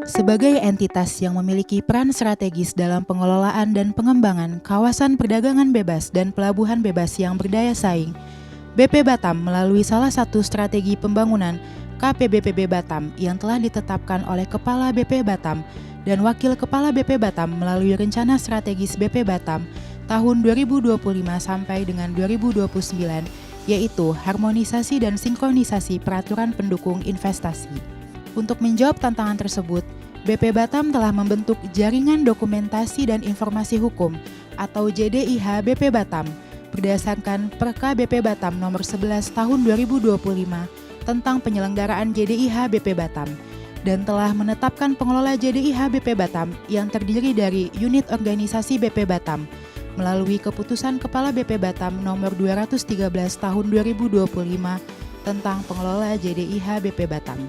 Sebagai entitas yang memiliki peran strategis dalam pengelolaan dan pengembangan kawasan perdagangan bebas dan pelabuhan bebas yang berdaya saing, BP Batam melalui salah satu strategi pembangunan KPBPB Batam yang telah ditetapkan oleh Kepala BP Batam dan Wakil Kepala BP Batam melalui Rencana Strategis BP Batam tahun 2025 sampai dengan 2029, yaitu harmonisasi dan sinkronisasi peraturan pendukung investasi. Untuk menjawab tantangan tersebut, BP Batam telah membentuk Jaringan Dokumentasi dan Informasi Hukum atau JDIH BP Batam berdasarkan Perka BP Batam nomor 11 tahun 2025 tentang penyelenggaraan JDIH BP Batam dan telah menetapkan pengelola JDIH BP Batam yang terdiri dari unit organisasi BP Batam melalui keputusan Kepala BP Batam nomor 213 tahun 2025 tentang pengelola JDIH BP Batam.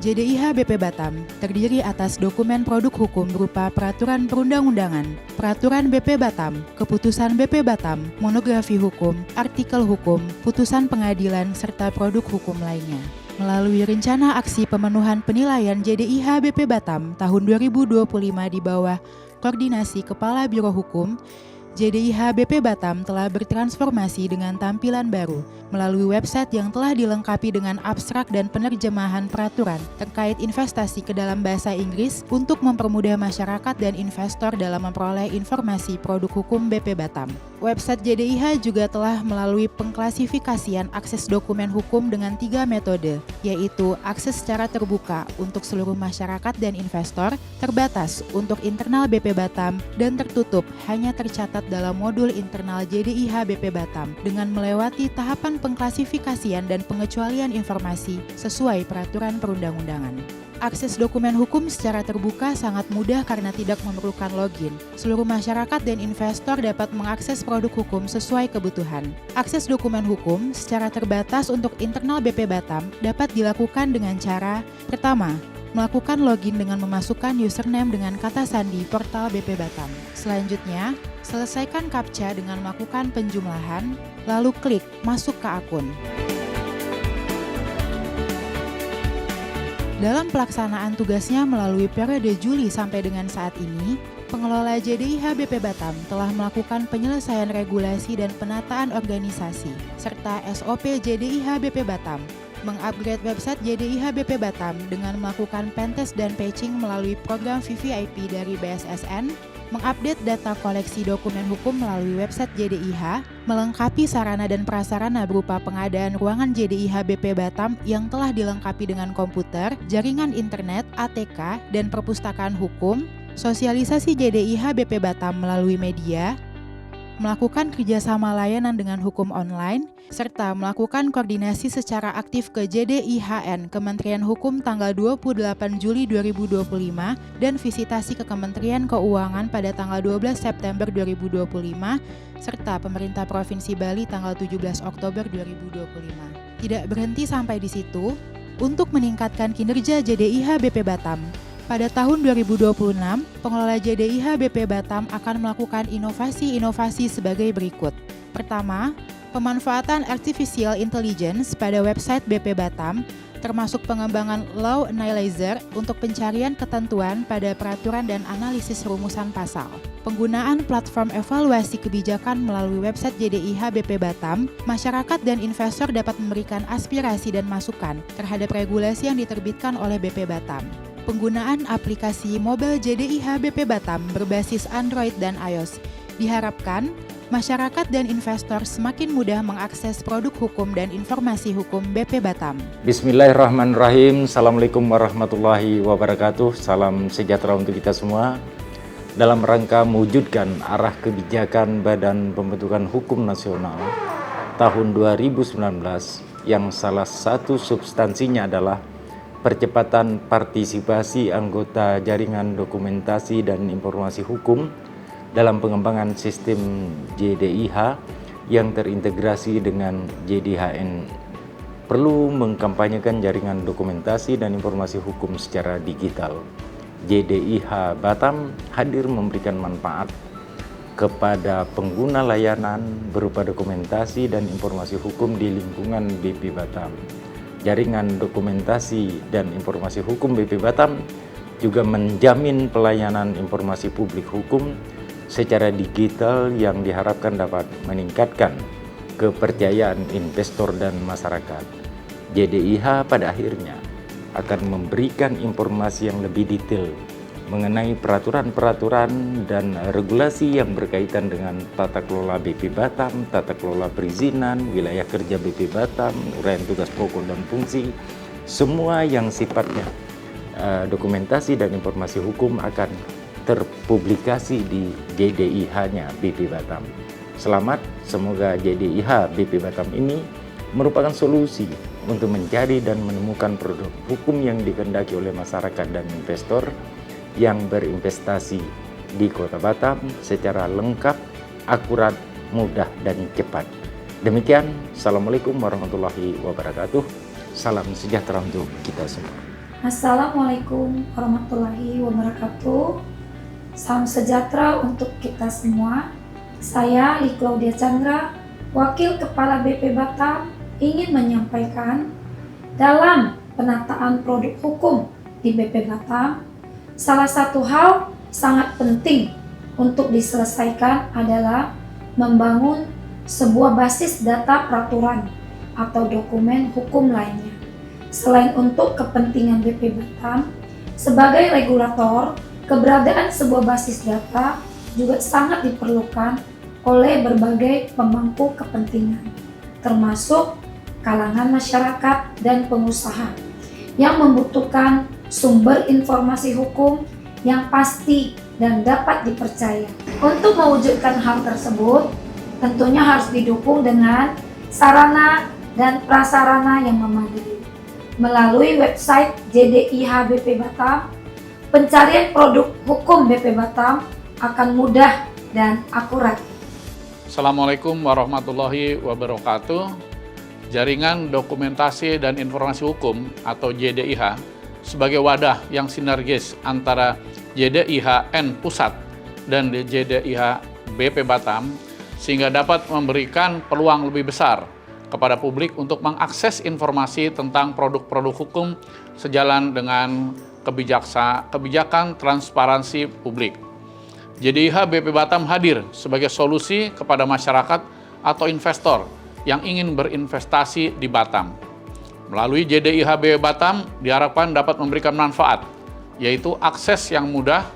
JDIH BP Batam terdiri atas dokumen produk hukum berupa peraturan perundang-undangan, peraturan BP Batam, keputusan BP Batam, monografi hukum, artikel hukum, putusan pengadilan, serta produk hukum lainnya. Melalui rencana aksi pemenuhan penilaian JDIH BP Batam tahun 2025 di bawah koordinasi Kepala Biro Hukum, JDIH BP Batam telah bertransformasi dengan tampilan baru melalui website yang telah dilengkapi dengan abstrak dan penerjemahan peraturan terkait investasi ke dalam bahasa Inggris untuk mempermudah masyarakat dan investor dalam memperoleh informasi produk hukum BP Batam. Website JDIH juga telah melalui pengklasifikasian akses dokumen hukum dengan 3 metode, yaitu akses secara terbuka untuk seluruh masyarakat dan investor, terbatas untuk internal BP Batam, dan tertutup hanya tercatat dalam modul internal JDIH BP Batam dengan melewati tahapan pengklasifikasian dan pengecualian informasi sesuai peraturan perundang-undangan. Akses dokumen hukum secara terbuka sangat mudah karena tidak memerlukan login. Seluruh masyarakat dan investor dapat mengakses produk hukum sesuai kebutuhan. Akses dokumen hukum secara terbatas untuk internal BP Batam dapat dilakukan dengan cara: pertama, melakukan login dengan memasukkan username dengan kata sandi portal BP Batam. Selanjutnya, selesaikan CAPTCHA dengan melakukan penjumlahan, lalu klik masuk ke akun. Dalam pelaksanaan tugasnya melalui periode Juli sampai dengan saat ini, pengelola JDIH BP Batam telah melakukan penyelesaian regulasi dan penataan organisasi, serta SOP JDIH BP Batam, mengupgrade website JDIH BP Batam dengan melakukan pentest dan patching melalui program VVIP dari BSSN, mengupdate data koleksi dokumen hukum melalui website JDIH, melengkapi sarana dan prasarana berupa pengadaan ruangan JDIH BP Batam yang telah dilengkapi dengan komputer, jaringan internet, ATK, dan perpustakaan hukum, sosialisasi JDIH BP Batam melalui media, melakukan kerjasama layanan dengan hukum online, serta melakukan koordinasi secara aktif ke JDIHN Kementerian Hukum tanggal 28 Juli 2025 dan visitasi ke Kementerian Keuangan pada tanggal 12 September 2025, serta Pemerintah Provinsi Bali tanggal 17 Oktober 2025. Tidak berhenti sampai di situ, untuk meningkatkan kinerja JDIH BP Batam, pada tahun 2026, pengelola JDIH BP Batam akan melakukan inovasi-inovasi sebagai berikut. Pertama, pemanfaatan artificial intelligence pada website BP Batam, termasuk pengembangan law analyzer untuk pencarian ketentuan pada peraturan dan analisis rumusan pasal. Penggunaan platform evaluasi kebijakan melalui website JDIH BP Batam, masyarakat dan investor dapat memberikan aspirasi dan masukan terhadap regulasi yang diterbitkan oleh BP Batam. Penggunaan aplikasi mobile JDIH BP Batam berbasis Android dan iOS. Diharapkan, masyarakat dan investor semakin mudah mengakses produk hukum dan informasi hukum BP Batam. Bismillahirrahmanirrahim. Assalamualaikum warahmatullahi wabarakatuh. Salam sejahtera untuk kita semua. Dalam rangka mewujudkan arah kebijakan Badan Pembentukan Hukum Nasional tahun 2019 yang salah satu substansinya adalah percepatan partisipasi anggota jaringan dokumentasi dan informasi hukum dalam pengembangan sistem JDIH yang terintegrasi dengan JDHN. Perlu mengkampanyekan jaringan dokumentasi dan informasi hukum secara digital. JDIH Batam hadir memberikan manfaat kepada pengguna layanan berupa dokumentasi dan informasi hukum di lingkungan BP Batam. Jaringan dokumentasi dan informasi hukum BP Batam juga menjamin pelayanan informasi publik hukum secara digital yang diharapkan dapat meningkatkan kepercayaan investor dan masyarakat. JDIH pada akhirnya akan memberikan informasi yang lebih detail mengenai peraturan-peraturan dan regulasi yang berkaitan dengan tata kelola BP Batam, tata kelola perizinan, wilayah kerja BP Batam, uraian tugas pokok dan fungsi, semua yang sifatnya dokumentasi dan informasi hukum akan terpublikasi di JDIH-nya BP Batam. Selamat, semoga JDIH BP Batam ini merupakan solusi untuk mencari dan menemukan produk hukum yang dikehendaki oleh masyarakat dan investor yang berinvestasi di Kota Batam secara lengkap, akurat, mudah, dan cepat. Demikian, Assalamualaikum warahmatullahi wabarakatuh. Salam sejahtera untuk kita semua. Assalamualaikum warahmatullahi wabarakatuh. Salam sejahtera untuk kita semua. Saya Li Claudia Chandra, Wakil Kepala BP Batam, ingin menyampaikan dalam penataan produk hukum di BP Batam, salah satu hal sangat penting untuk diselesaikan adalah membangun sebuah basis data peraturan atau dokumen hukum lainnya. Selain untuk kepentingan BP Batam, sebagai regulator, keberadaan sebuah basis data juga sangat diperlukan oleh berbagai pemangku kepentingan, termasuk kalangan masyarakat dan pengusaha yang membutuhkan sumber informasi hukum yang pasti dan dapat dipercaya. Untuk mewujudkan hal tersebut, tentunya harus didukung dengan sarana dan prasarana yang memadai. Melalui website JDIH BP Batam, pencarian produk hukum BP Batam akan mudah dan akurat. Assalamualaikum warahmatullahi wabarakatuh. Jaringan Dokumentasi dan Informasi Hukum atau JDIH sebagai wadah yang sinergis antara JDIH-N Pusat dan JDIH BP Batam sehingga dapat memberikan peluang lebih besar kepada publik untuk mengakses informasi tentang produk-produk hukum sejalan dengan kebijakan transparansi publik. JDIH BP Batam hadir sebagai solusi kepada masyarakat atau investor yang ingin berinvestasi di Batam. Melalui JDIH BP Batam diharapkan dapat memberikan manfaat, yaitu akses yang mudah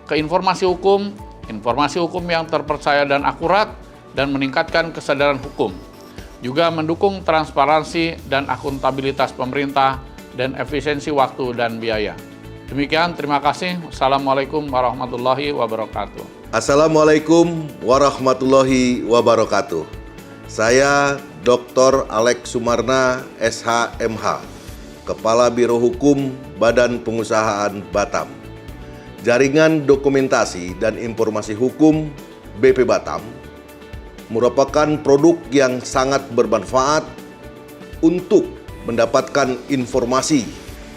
ke informasi hukum yang terpercaya dan akurat, dan meningkatkan kesadaran hukum. Juga mendukung transparansi dan akuntabilitas pemerintah dan efisiensi waktu dan biaya. Demikian, terima kasih. Assalamualaikum warahmatullahi wabarakatuh. Assalamualaikum warahmatullahi wabarakatuh. Saya Dr. Alex Sumarna, SHMH, Kepala Biro Hukum Badan Pengusahaan Batam. Jaringan Dokumentasi dan Informasi Hukum BP Batam merupakan produk yang sangat bermanfaat untuk mendapatkan informasi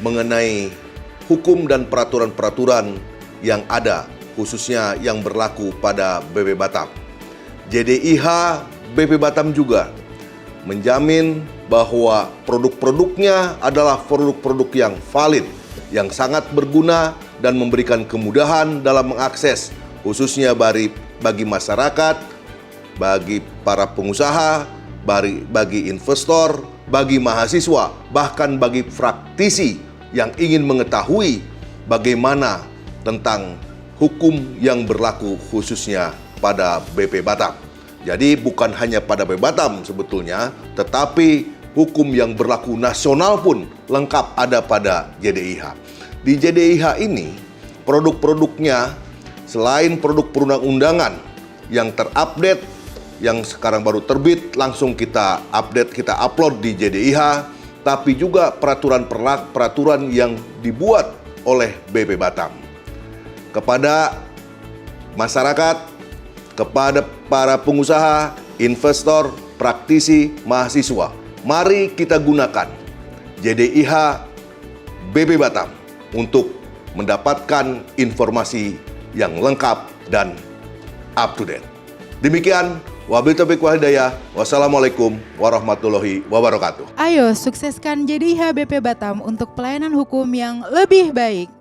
mengenai hukum dan peraturan-peraturan yang ada, khususnya yang berlaku pada BP Batam. JDIH BP Batam juga menjamin bahwa produk-produknya adalah produk-produk yang valid, yang sangat berguna dan memberikan kemudahan dalam mengakses, khususnya bagi masyarakat, bagi para pengusaha, bagi investor, bagi mahasiswa, bahkan bagi praktisi yang ingin mengetahui bagaimana tentang hukum yang berlaku khususnya pada BP Batam. Jadi bukan hanya pada BP Batam sebetulnya, tetapi hukum yang berlaku nasional pun lengkap ada pada JDIH. Di JDIH ini, produk-produknya selain produk perundang-undangan yang terupdate, yang sekarang baru terbit, langsung kita update, kita upload di JDIH, tapi juga peraturan yang dibuat oleh BP Batam. Kepada masyarakat, kepada para pengusaha, investor, praktisi, mahasiswa, mari kita gunakan JDIH BP Batam untuk mendapatkan informasi yang lengkap dan up to date. Demikian, wabillahi taufiq wal hidayah. Wassalamualaikum warahmatullahi wabarakatuh. Ayo sukseskan JDIH BP Batam untuk pelayanan hukum yang lebih baik.